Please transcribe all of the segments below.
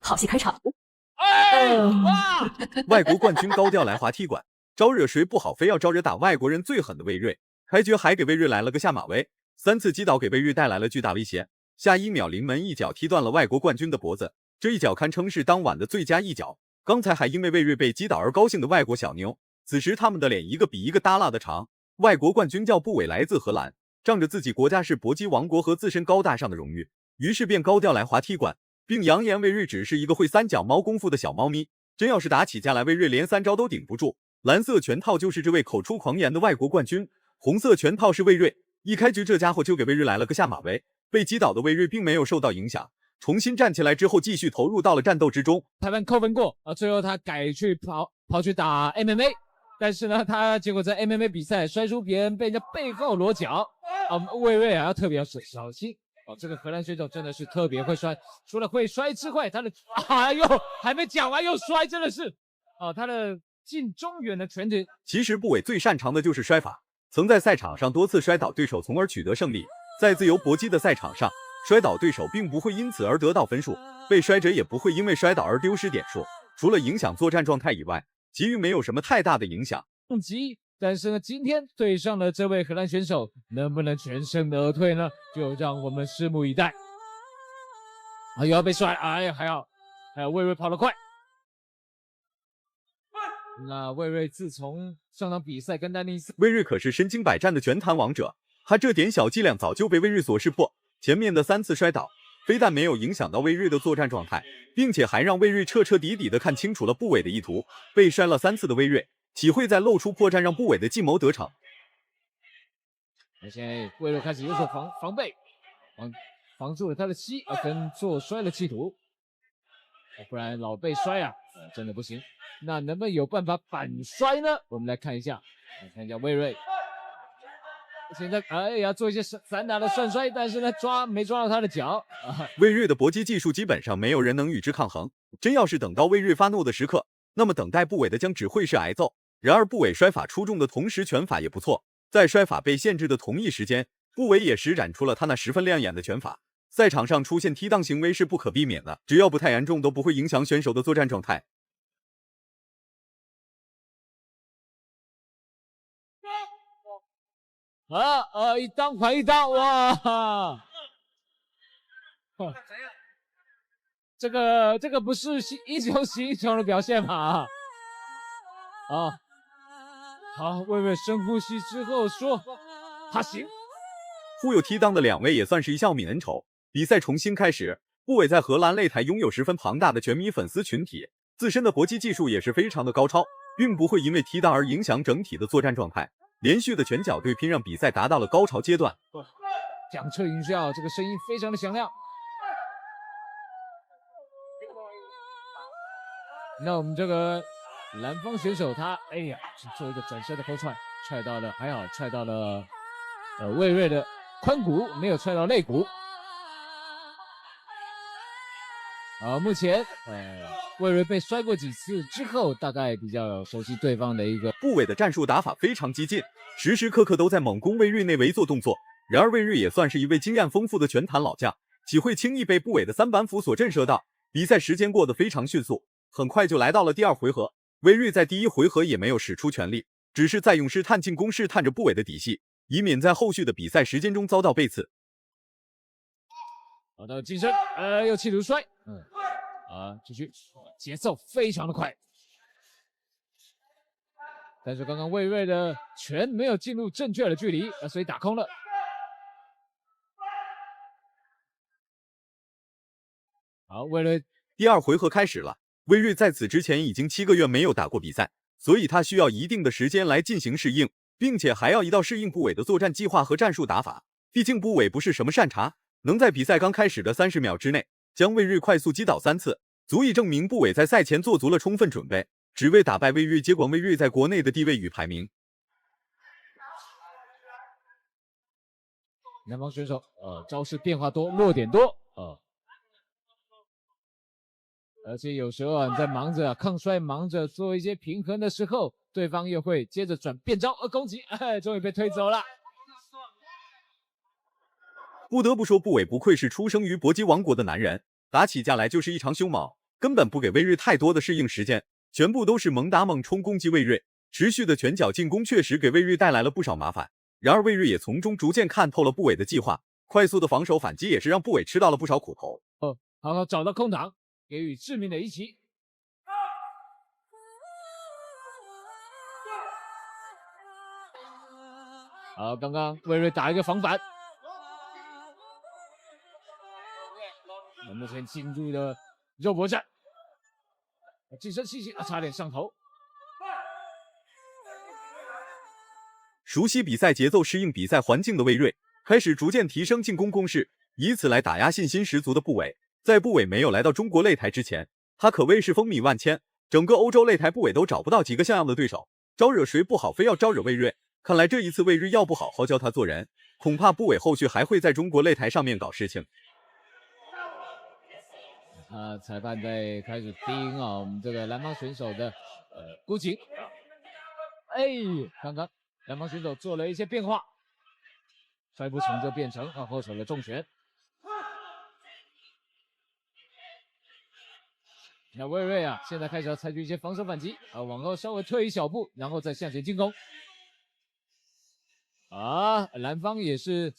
好戏开场。哇！外国冠军高调来滑踢馆，招惹谁不好，非要招惹打外国人最狠的魏睿。开局还给魏睿来了个下马威，3次击倒给魏睿带来了巨大威胁。下1秒临门一脚踢断了外国冠军的脖子，这一脚堪称是当晚的最佳一脚。刚才还因为魏睿被击倒而高兴的外国小妞，此时他们的脸一个比一个耷拉的长。外国冠军叫布韦，来自荷兰，仗着自己国家是搏击王国和自身高大上的荣誉，于是便高调来滑踢馆，并扬言魏睿只是一个会3脚猫功夫的小猫咪。真要是打起架来，魏睿连3招都顶不住。蓝色拳套就是这位口出狂言的外国冠军，红色拳套是魏睿。一开局这家伙就给魏睿来了个下马威，被击倒的魏睿并没有受到影响，重新站起来之后继续投入到了战斗之中。裁判扣分过啊，最后他改去跑去打 MMA， 但是呢，他结果在 MMA 比赛摔出别人，被人家背后裸脚啊，魏睿啊要特别小心。哦，这个荷兰选手真的是特别会摔，除了会摔之外，他的还没讲完又摔，真的是哦，他的近中远的拳腿。其实布韦最擅长的就是摔法，曾在赛场上多次摔倒对手，从而取得胜利。在自由搏击的赛场上，摔倒对手并不会因此而得到分数，被摔者也不会因为摔倒而丢失点数，除了影响作战状态以外，其余没有什么太大的影响。但是呢，今天对上了这位荷兰选手，能不能全身而退呢？就让我们拭目以待。啊，又要被摔，哎呀，还好魏睿跑得快。那魏睿自从上场比赛跟丹尼斯，魏睿可是身经百战的拳坛王者，他这点小伎俩早就被魏睿所识破。前面的3次摔倒，非但没有影响到魏睿的作战状态，并且还让魏睿彻彻底底的看清楚了布韦的意图。被摔了3次的魏睿，岂会在露出破绽让布韦的计谋得逞？那现在魏睿开始有所防备，防住了他的膝跟做摔的企图，不然老被摔啊，真的不行。那能不能有办法反摔呢？我们来看一下魏睿。现在要做一些散打的涮摔，但是呢没抓到他的脚。魏睿的搏击技术基本上没有人能与之抗衡，真要是等到魏睿发怒的时刻，那么等待布韦的将只会是挨揍。然而布韦摔法出众的同时，拳法也不错，在摔法被限制的同一时间，布韦也施展出了他那十分亮眼的拳法。赛场上出现踢裆行为是不可避免的，只要不太严重，都不会影响选手的作战状态。一裆还一裆，哇！这个不是英雄惜英雄的表现吗？好，魏巍深呼吸之后说：“他行。”互有踢裆的2位也算是一笑泯恩仇。比赛重新开始，布韦在荷兰擂台拥有十分庞大的拳迷粉丝群体，自身的搏击技术也是非常的高超，并不会因为踢裆而影响整体的作战状态。连续的拳脚对拼让比赛达到了高潮阶段。响彻云霄，这个声音非常的响亮。那我们这个蓝方选手他做一个转身的后踹，踹到了魏睿的髋骨，没有踹到肋骨。目前魏睿被摔过几次之后，大概比较熟悉对方的一个。布韦的战术打法非常激进，时时刻刻都在猛攻魏睿内围做动作。然而魏睿也算是一位经验丰富的拳坛老将，岂会轻易被布韦的3板斧所震慑到？比赛时间过得非常迅速，很快就来到了第2回合。魏睿在第1回合也没有使出全力，只是在用试探进攻，试探着布韦的底细，以免在后续的比赛时间中遭到背刺。好的，近身，又企图摔，继续，节奏非常的快，但是刚刚魏睿的拳没有进入正确的距离，所以打空了。好，魏睿第2回合开始了。魏睿在此之前已经7个月没有打过比赛，所以他需要一定的时间来进行适应，并且还要一道适应布韦的作战计划和战术打法。毕竟布韦不是什么善茬，能在比赛刚开始的30秒之内将魏睿快速击倒3次，足以证明布韦在赛前做足了充分准备，只为打败魏睿，接管魏睿在国内的地位与排名。南方选手招式变化多，落点多而且有时候你在忙着抗摔，忙着做一些平衡的时候，对方又会接着转变招攻击，终于被推走了。不得不说，布韦不愧是出生于搏击王国的男人，打起架来就是一场凶猛。根本不给魏睿太多的适应时间，全部都是猛打猛冲攻击魏睿。持续的拳脚进攻确实给魏睿带来了不少麻烦，然而魏睿也从中逐渐看透了部委的计划，快速的防守反击也是让部委吃到了不少苦头。好好找到空档，给予致命的一击。好，刚刚魏睿打一个防反，目前进入的肉搏战，近身细节差点上头。熟悉比赛节奏、适应比赛环境的魏睿，开始逐渐提升进攻攻势，以此来打压信心十足的部委。在部委没有来到中国擂台之前，他可谓是风靡万千，整个欧洲擂台部委都找不到几个像样的对手，招惹谁不好，非要招惹魏睿。看来这一次魏睿要不好好教他做人，恐怕部委后续还会在中国擂台上面搞事情。裁判在开始盯我们这个蓝方选手的估计。刚刚蓝方选手做了一些变化，摔不成就变成后手的重拳。那魏睿现在开始要采取一些防守反击往后稍微退一小步，然后再向前进攻。蓝方也是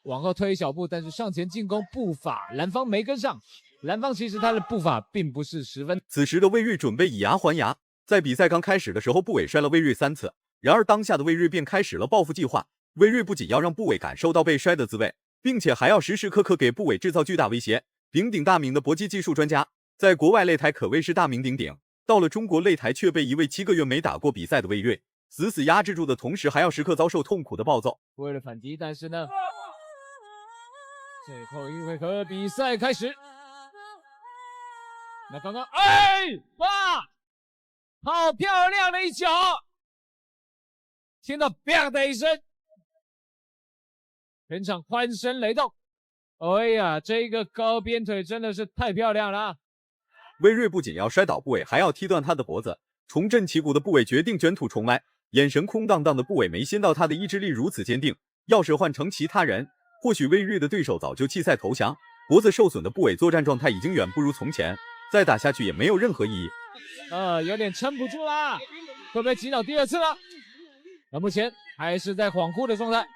往后退一小步，但是上前进攻步伐蓝方没跟上。蓝方其实他的步伐并不是十分。此时的魏睿准备以牙还牙，在比赛刚开始的时候，部委摔了魏睿3次，然而当下的魏睿便开始了报复计划。魏睿不仅要让部委感受到被摔的滋味，并且还要时时刻刻给部委制造巨大威胁。鼎鼎大名的搏击技术专家，在国外擂台可谓是大名鼎鼎，到了中国擂台却被一位7个月没打过比赛的魏睿死死压制住的同时，还要时刻遭受痛苦的暴揍。为了反击，但是呢，最后一回合比赛开始。那刚刚哇，好漂亮的一脚，听到“砰”的一声，全场欢声雷动。这个高鞭腿真的是太漂亮了。魏睿不仅要摔倒部委，还要踢断他的脖子。重振旗鼓的部委决定卷土重来，眼神空荡荡的部委没想到他的意志力如此坚定。要是换成其他人，或许魏睿的对手早就弃赛投降。脖子受损的部委作战状态已经远不如从前，再打下去也没有任何意义。有点撑不住啦，会不会击倒第2次了？目前还是在恍惚的状态，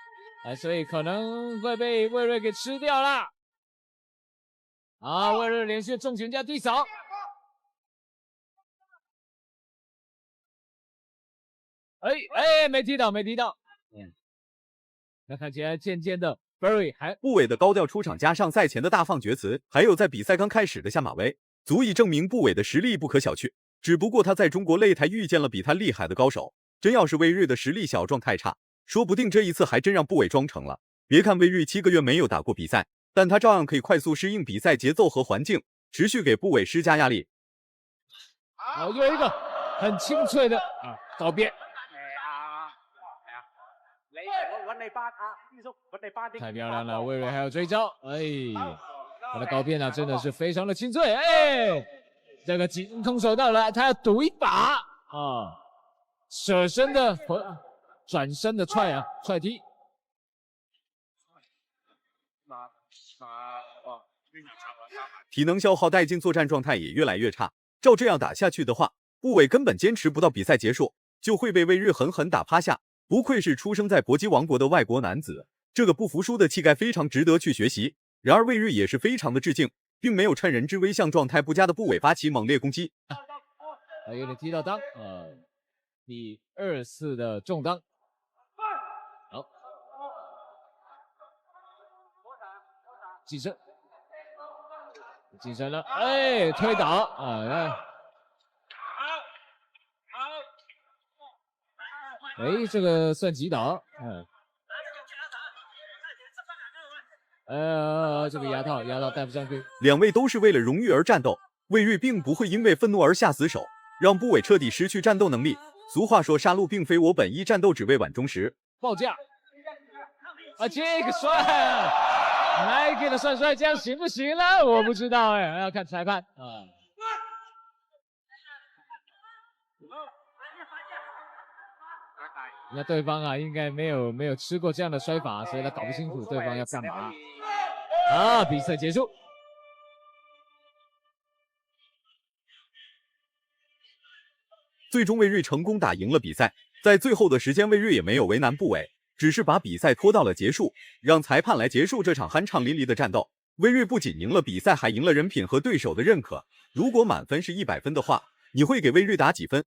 所以可能会被魏睿给吃掉了。魏睿连续重拳加地扫。没踢到。那看起来渐渐的 Berry 部委的高调出场，加上赛前的大放厥词，还有在比赛刚开始的下马威，足以证明部委的实力不可小觑。只不过他在中国擂台遇见了比他厉害的高手，真要是魏睿的实力小状态差，说不定这一次还真让部委装成了。别看魏睿7个月没有打过比赛，但他照样可以快速适应比赛节奏和环境，持续给部委施加压力。又一个很清脆的高鞭。太漂亮了，魏睿还要追招，他的高鞭真的是非常的清脆，这个空手道了，他要赌一把舍身的转身的踹踢。体能消耗殆尽，作战状态也越来越差。照这样打下去的话，部委根本坚持不到比赛结束，就会被魏睿狠狠打趴下。不愧是出生在搏击王国的外国男子，这个不服输的气概非常值得去学习。然而魏睿也是非常的致敬，并没有趁人之危向状态不佳的部委发起猛烈攻击。有点踢到裆，第2次的中裆。好，近身了，推倒这个算击倒，这个牙套戴不上去。两位都是为了荣誉而战斗，魏睿并不会因为愤怒而下死手，让部委彻底失去战斗能力。俗话说，杀戮并非我本意，战斗只为碗中食。报价这个帅，Nike 的帅，这样行不行呢？我不知道要看裁判那对方应该没有吃过这样的摔法，所以他搞不清楚对方要干嘛。比赛结束。最终魏睿成功打赢了比赛。在最后的时间，魏睿也没有为难不韦，只是把比赛拖到了结束，让裁判来结束这场酣畅淋漓的战斗。魏睿不仅赢了比赛，还赢了人品和对手的认可。如果满分是100分的话，你会给魏睿打几分？